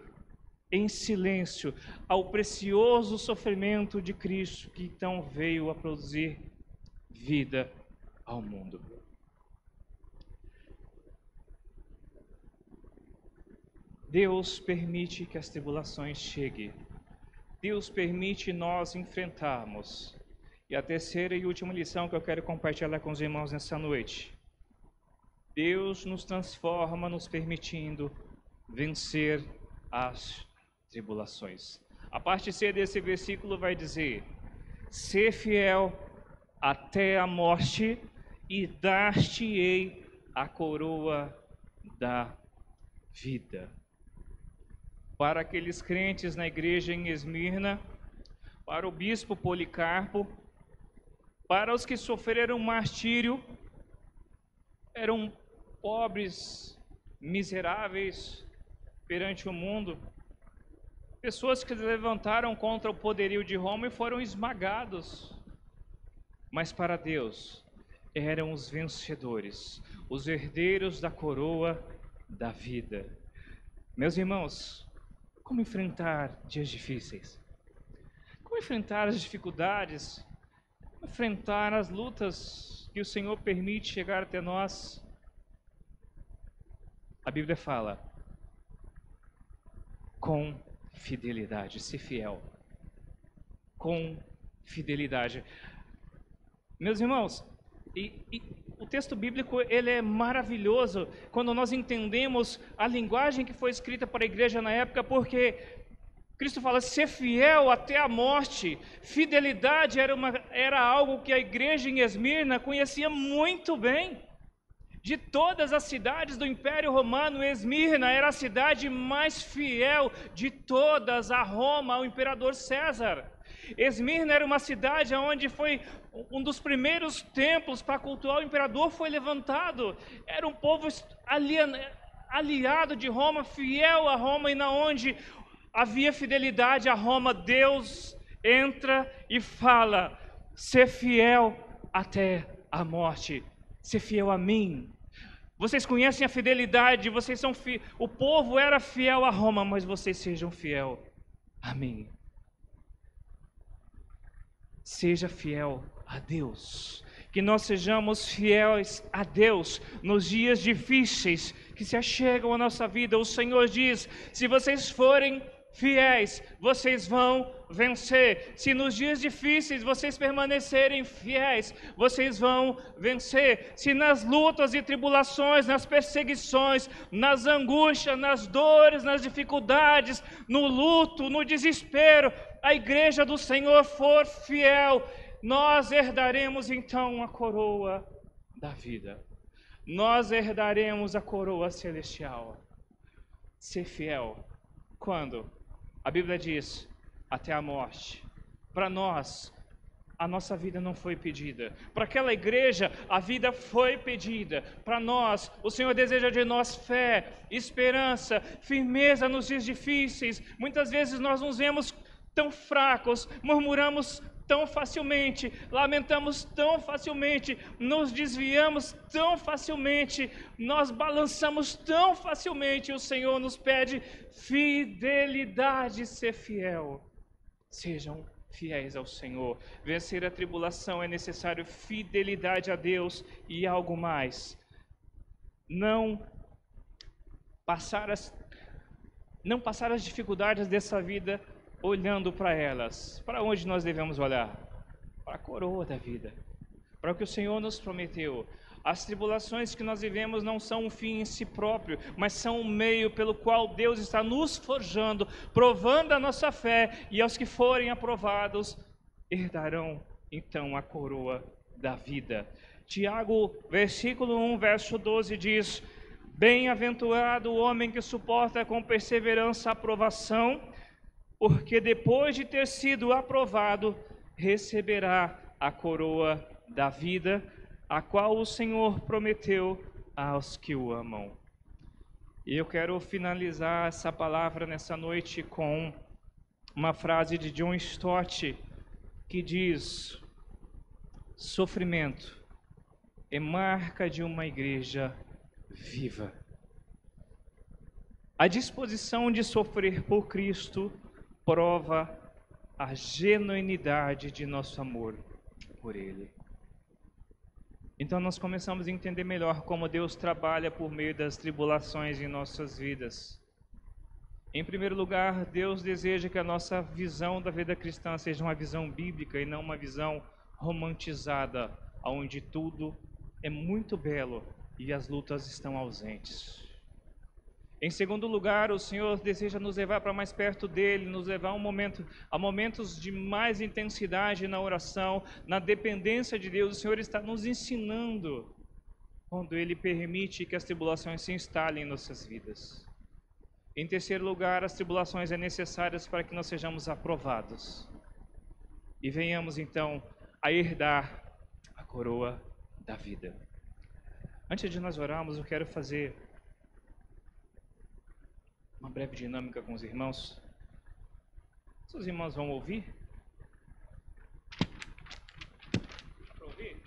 em silêncio ao precioso sofrimento de Cristo, que então veio a produzir vida ao mundo. Deus permite que as tribulações cheguem Deus permite nós enfrentarmos. E a terceira e última lição que eu quero compartilhar com os irmãos nessa noite. Deus nos transforma, nos permitindo vencer as tribulações. A parte C desse versículo vai dizer: ser fiel até a morte e dar-te-ei a coroa da vida. Para aqueles crentes na igreja em Esmirna, para o bispo Policarpo, para os que sofreram martírio, eram pobres, miseráveis perante o mundo, pessoas que se levantaram contra o poderio de Roma e foram esmagados. Mas para Deus, eram os vencedores, os herdeiros da coroa da vida. Meus irmãos, como enfrentar dias difíceis? Como enfrentar as dificuldades? Como enfrentar as lutas que o Senhor permite chegar até nós? A Bíblia fala: com fidelidade, ser fiel. Com fidelidade. Meus irmãos, o texto bíblico ele é maravilhoso quando nós entendemos a linguagem que foi escrita para a igreja na época, porque Cristo fala ser fiel até a morte. Fidelidade era algo que a igreja em Esmirna conhecia muito bem. De todas as cidades do Império Romano, Esmirna era a cidade mais fiel de todas a Roma, ao imperador César. Esmirna era uma cidade onde foi um dos primeiros templos para cultuar o imperador foi levantado. Era um povo aliado de Roma, fiel a Roma, e na onde havia fidelidade a Roma, Deus entra e fala: ser fiel até a morte, ser fiel a mim. Vocês conhecem a fidelidade, vocês são o povo era fiel a Roma, mas vocês sejam fiel a mim. Seja fiel a Deus. Que nós sejamos fiéis a Deus nos dias difíceis que se achegam à nossa vida. O Senhor diz: se vocês forem fiéis, vocês vão vencer. Se nos dias difíceis vocês permanecerem fiéis, vocês vão vencer. Se nas lutas e tribulações, nas perseguições, nas angústias, nas dores, nas dificuldades, no luto, no desespero, a igreja do Senhor for fiel, nós herdaremos então a coroa da vida. Nós herdaremos a coroa celestial. Ser fiel. Quando? A Bíblia diz: até a morte. Para nós, a nossa vida não foi pedida. Para aquela igreja, a vida foi pedida. Para nós, o Senhor deseja de nós fé, esperança, firmeza nos dias difíceis. Muitas vezes nós nos vemos tão fracos, murmuramos tão facilmente, lamentamos tão facilmente, nos desviamos tão facilmente, nós balançamos tão facilmente. O Senhor nos pede fidelidade, ser fiel. Sejam fiéis ao Senhor. Vencer a tribulação é necessário fidelidade a Deus e algo mais. Não passar as dificuldades dessa vida olhando para elas. Para onde nós devemos olhar? Para a coroa da vida, para o que o Senhor nos prometeu. As tribulações que nós vivemos não são um fim em si próprio, mas são um meio pelo qual Deus está nos forjando, provando a nossa fé, e aos que forem aprovados, herdarão então a coroa da vida. Tiago, versículo 1, verso 12 diz: bem-aventurado o homem que suporta com perseverança a aprovação, porque depois de ter sido aprovado, receberá a coroa da vida, a qual o Senhor prometeu aos que o amam. E eu quero finalizar essa palavra nessa noite com uma frase de John Stott, que diz: sofrimento é marca de uma igreja viva. A disposição de sofrer por Cristo prova a genuinidade de nosso amor por Ele. Então nós começamos a entender melhor como Deus trabalha por meio das tribulações em nossas vidas. Em primeiro lugar, Deus deseja que a nossa visão da vida cristã seja uma visão bíblica e não uma visão romantizada, onde tudo é muito belo e as lutas estão ausentes. Em segundo lugar, o Senhor deseja nos levar para mais perto dEle, nos levar a momentos de mais intensidade na oração, na dependência de Deus. O Senhor está nos ensinando quando Ele permite que as tribulações se instalem em nossas vidas. Em terceiro lugar, as tribulações são necessárias para que nós sejamos aprovados e venhamos então a herdar a coroa da vida. Antes de nós orarmos, eu quero fazer uma breve dinâmica com os irmãos. Os irmãos vão ouvir? Dá para ouvir?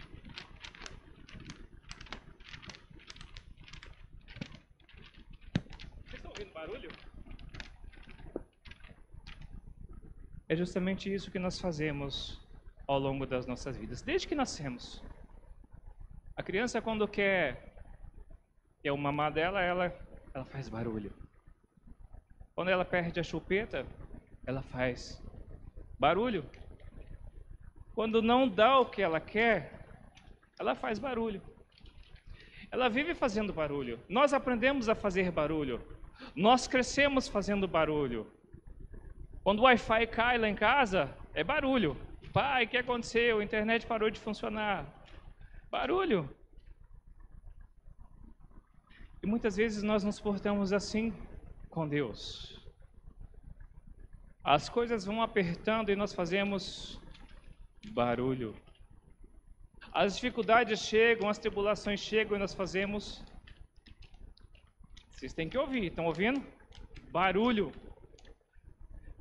Vocês estão ouvindo barulho? É justamente isso que nós fazemos ao longo das nossas vidas, desde que nascemos. A criança, quando quer o mamá dela, ela faz barulho. Quando ela perde a chupeta, ela faz barulho. Quando não dá o que ela quer, ela faz barulho. Ela vive fazendo barulho. Nós aprendemos a fazer barulho. Nós crescemos fazendo barulho. Quando o Wi-Fi cai lá em casa, é barulho. Pai, o que aconteceu? A internet parou de funcionar. Barulho. E muitas vezes nós nos portamos assim com Deus. As coisas vão apertando e nós fazemos barulho. As dificuldades chegam, as tribulações chegam e nós fazemos... Vocês têm que ouvir, estão ouvindo? Barulho.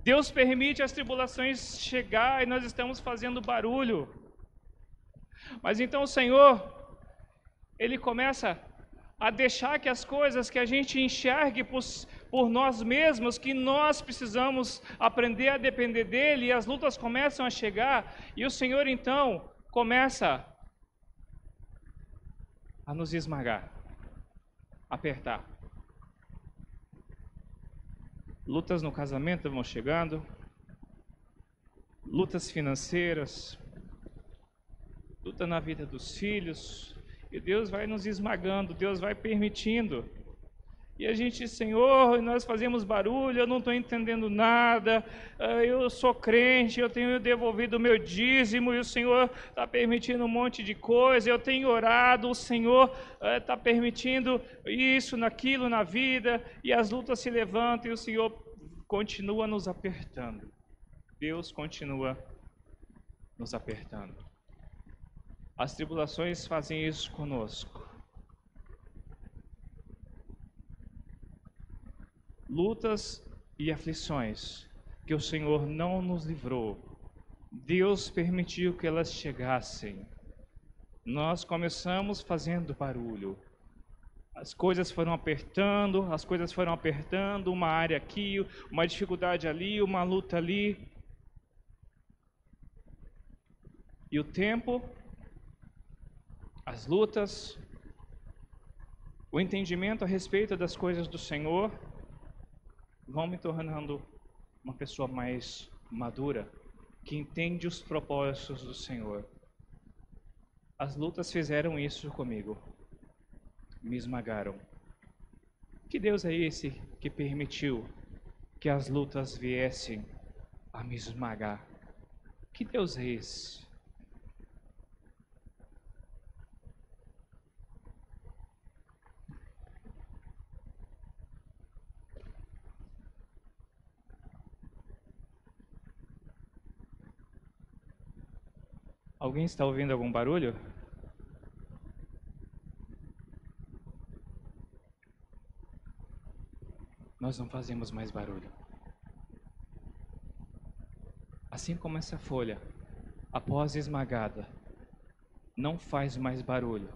Deus permite as tribulações chegar e nós estamos fazendo barulho. Mas então o Senhor, Ele começa a deixar que as coisas que a gente enxergue por nós mesmos, que nós precisamos aprender a depender dEle, e as lutas começam a chegar, e o Senhor então começa a nos esmagar, apertar. Lutas no casamento vão chegando, lutas financeiras, luta na vida dos filhos, e Deus vai nos esmagando, Deus vai permitindo. E a gente, Senhor, nós fazemos barulho, eu não estou entendendo nada, eu sou crente, eu tenho devolvido o meu dízimo, e o Senhor está permitindo um monte de coisa, eu tenho orado, o Senhor está permitindo isso, naquilo, na vida, e as lutas se levantam, e o Senhor continua nos apertando. Deus continua nos apertando. As tribulações fazem isso conosco. Lutas e aflições que o Senhor não nos livrou, Deus permitiu que elas chegassem. Nós começamos fazendo barulho. As coisas foram apertando, uma área aqui, uma dificuldade ali, uma luta ali. E o tempo, as lutas, o entendimento a respeito das coisas do Senhor vão me tornando uma pessoa mais madura, que entende os propósitos do Senhor. As lutas fizeram isso comigo, me esmagaram. Que Deus é esse que permitiu que as lutas viessem a me esmagar? Que Deus é esse? Alguém está ouvindo algum barulho? Nós não fazemos mais barulho. Assim como essa folha, após esmagada, não faz mais barulho,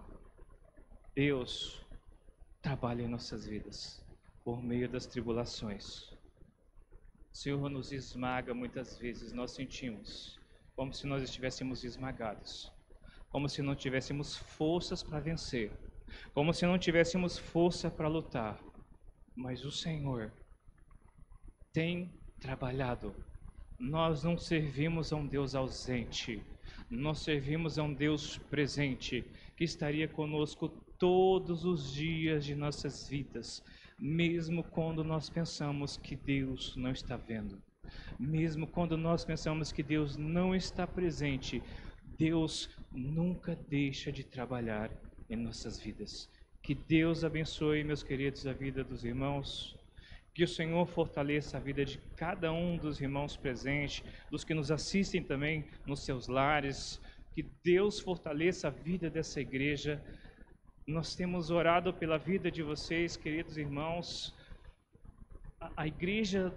Deus trabalha em nossas vidas por meio das tribulações. O Senhor nos esmaga muitas vezes, nós sentimos como se nós estivéssemos esmagados, como se não tivéssemos forças para vencer, como se não tivéssemos força para lutar. Mas o Senhor tem trabalhado. Nós não servimos a um Deus ausente, nós servimos a um Deus presente, que estaria conosco todos os dias de nossas vidas, mesmo quando nós pensamos que Deus não está vendo, mesmo quando nós pensamos que Deus não está presente, Deus nunca deixa de trabalhar em nossas vidas. Que Deus abençoe, meus queridos, a vida dos irmãos. Que o Senhor fortaleça a vida de cada um dos irmãos presentes, dos que nos assistem também nos seus lares. Que Deus fortaleça a vida dessa igreja. Nós temos orado pela vida de vocês, queridos irmãos. A igreja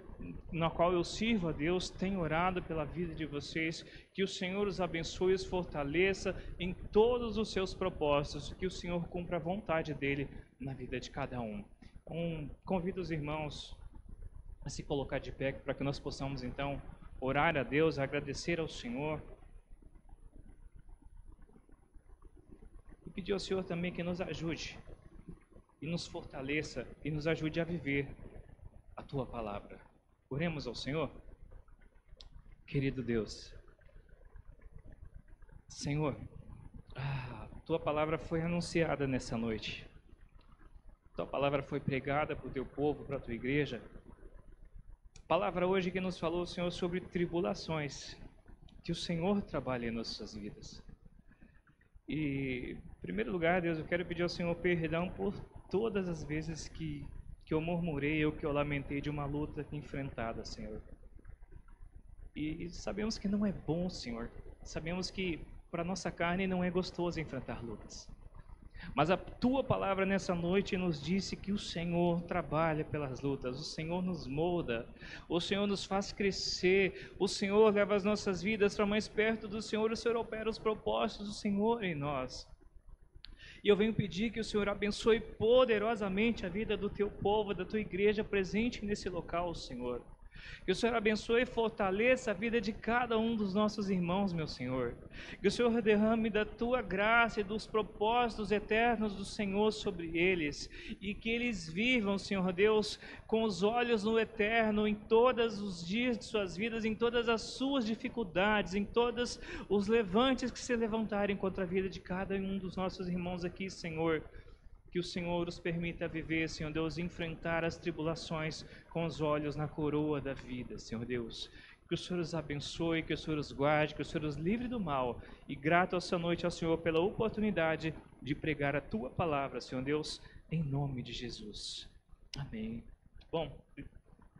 na qual eu sirvo a Deus tem orado pela vida de vocês. Que o Senhor os abençoe e os fortaleça em todos os seus propósitos. Que o Senhor cumpra a vontade dele na vida de cada um. Convido os irmãos a se colocar de pé para que nós possamos então orar a Deus, agradecer ao Senhor e pedir ao Senhor também que nos ajude e nos fortaleça e nos ajude a viver a Tua palavra. Oremos ao Senhor. Querido Deus, Senhor, a Tua palavra foi anunciada nessa noite. Tua palavra foi pregada para o Teu povo, para a Tua igreja. Palavra hoje que nos falou, Senhor, sobre tribulações. Que o Senhor trabalhe em nossas vidas. E, em primeiro lugar, Deus, eu quero pedir ao Senhor perdão por todas as vezes que eu murmurei ou que eu lamentei de uma luta enfrentada, Senhor. E sabemos que não é bom, Senhor. Sabemos que para nossa carne não é gostoso enfrentar lutas. Mas a Tua palavra nessa noite nos disse que o Senhor trabalha pelas lutas, o Senhor nos molda, o Senhor nos faz crescer, o Senhor leva as nossas vidas para mais perto do Senhor, o Senhor opera os propósitos do Senhor em nós. E eu venho pedir que o Senhor abençoe poderosamente a vida do Teu povo, da Tua igreja presente nesse local, Senhor. Que o Senhor abençoe e fortaleça a vida de cada um dos nossos irmãos, meu Senhor. Que o Senhor derrame da Tua graça e dos propósitos eternos do Senhor sobre eles. E que eles vivam, Senhor Deus, com os olhos no eterno, em todos os dias de suas vidas, em todas as suas dificuldades, em todos os levantes que se levantarem contra a vida de cada um dos nossos irmãos aqui, Senhor. Que o Senhor os permita viver, Senhor Deus, enfrentar as tribulações com os olhos na coroa da vida, Senhor Deus. Que o Senhor os abençoe, que o Senhor os guarde, que o Senhor os livre do mal. E grato essa noite ao Senhor pela oportunidade de pregar a Tua palavra, Senhor Deus, em nome de Jesus. Amém. Bom,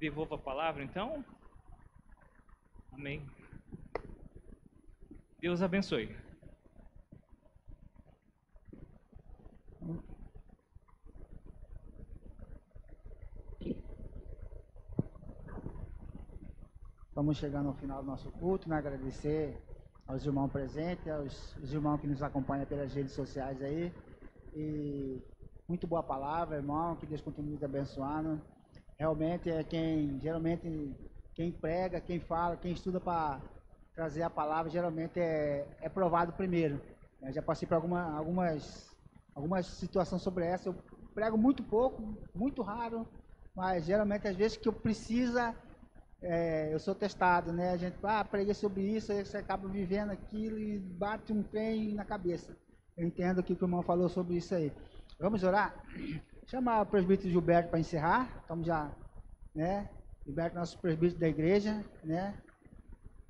devolvo a palavra então. Amém. Deus abençoe. Vamos chegar no final do nosso culto, né? Agradecer aos irmãos presentes, aos irmãos que nos acompanham pelas redes sociais aí. E muito boa palavra, irmão, que Deus continue te abençoando. Realmente geralmente quem prega, quem fala, quem estuda para trazer a palavra, geralmente é provado primeiro. Eu já passei por algumas situações sobre essa. Eu prego muito pouco, muito raro, mas geralmente às vezes que eu precisa... eu sou testado, né? A gente preguei sobre isso, aí você acaba vivendo aquilo e bate um trem na cabeça. Eu entendo o que o irmão falou sobre isso aí. Vamos orar? Chamar o presbítero Gilberto para encerrar. Estamos já, né? Gilberto, nosso presbítero da igreja, né?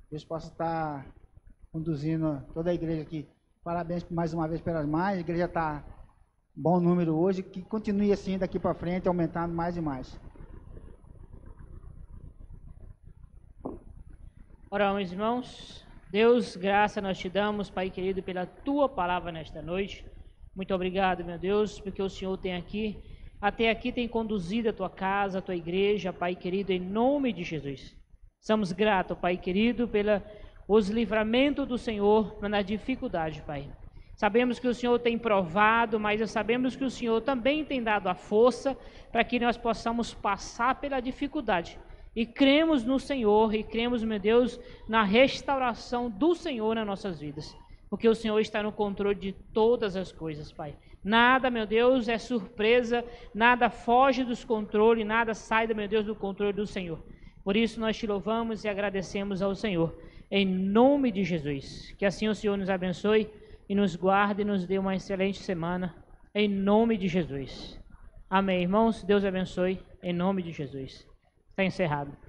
Deus possa estar conduzindo toda a igreja aqui. Parabéns mais uma vez pelas mães. A igreja está bom número hoje, que continue assim daqui para frente, aumentando mais e mais. Oramos, irmãos. Deus, graça nós te damos, Pai querido, pela Tua palavra nesta noite. Muito obrigado, meu Deus, porque o Senhor tem até aqui tem conduzido a Tua casa, a Tua igreja, Pai querido, em nome de Jesus. Somos gratos, Pai querido, pelos livramentos do Senhor na dificuldade, Pai. Sabemos que o Senhor tem provado, mas sabemos que o Senhor também tem dado a força para que nós possamos passar pela dificuldade. E cremos no Senhor, e cremos, meu Deus, na restauração do Senhor nas nossas vidas. Porque o Senhor está no controle de todas as coisas, Pai. Nada, meu Deus, é surpresa, nada foge dos controles, nada sai, meu Deus, do controle do Senhor. Por isso nós te louvamos e agradecemos ao Senhor, em nome de Jesus. Que assim o Senhor nos abençoe e nos guarde e nos dê uma excelente semana, em nome de Jesus. Amém, irmãos. Deus abençoe, em nome de Jesus. Está encerrado.